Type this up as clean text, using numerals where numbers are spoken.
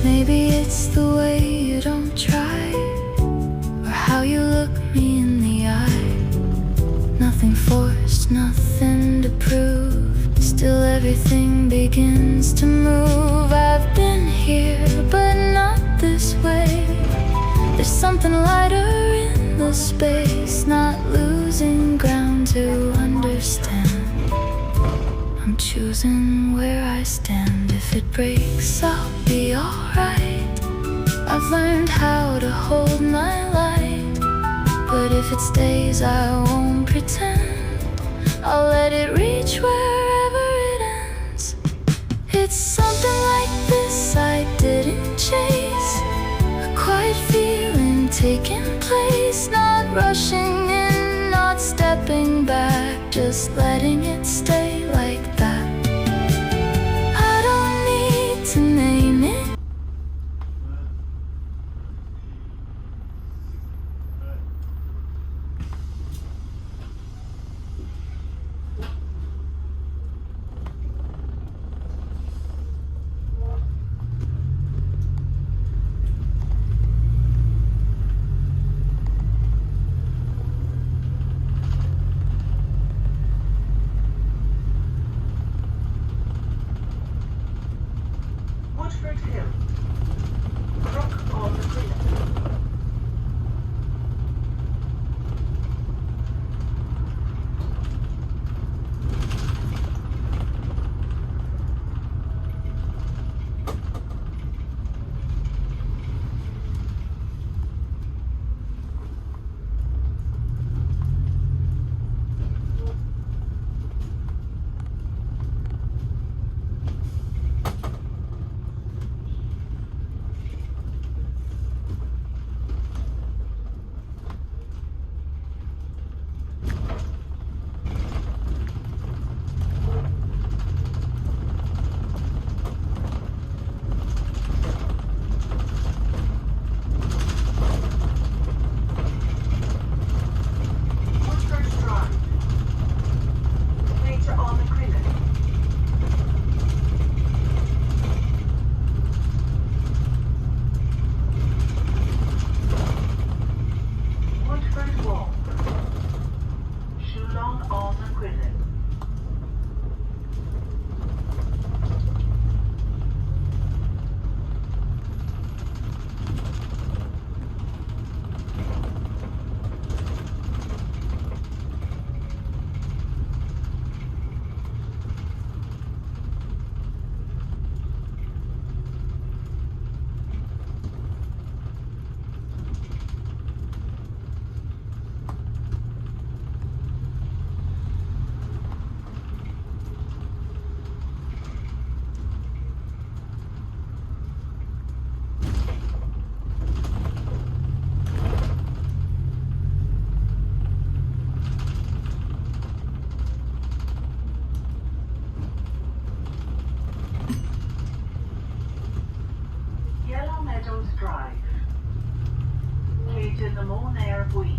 Maybe it's the way you don't try, or how you look me in the eye. Nothing forced, nothing to prove, still everything begins to move. I've been here, but not this way. There's something lighter in the space, not losing ground to understand. I'm choosing where I stand. If it breaks, I'll be alright. I've learned how to hold my light, but if it stays, I won't pretend. I'll let it reach wherever it ends. It's something like this I didn't chase, a quiet feeling taking place, not rushing in, not stepping back, just letting it stay like that. I don't need to name it. Hill. Crook on the Green. Drive. Cage in the Mon Air Bui.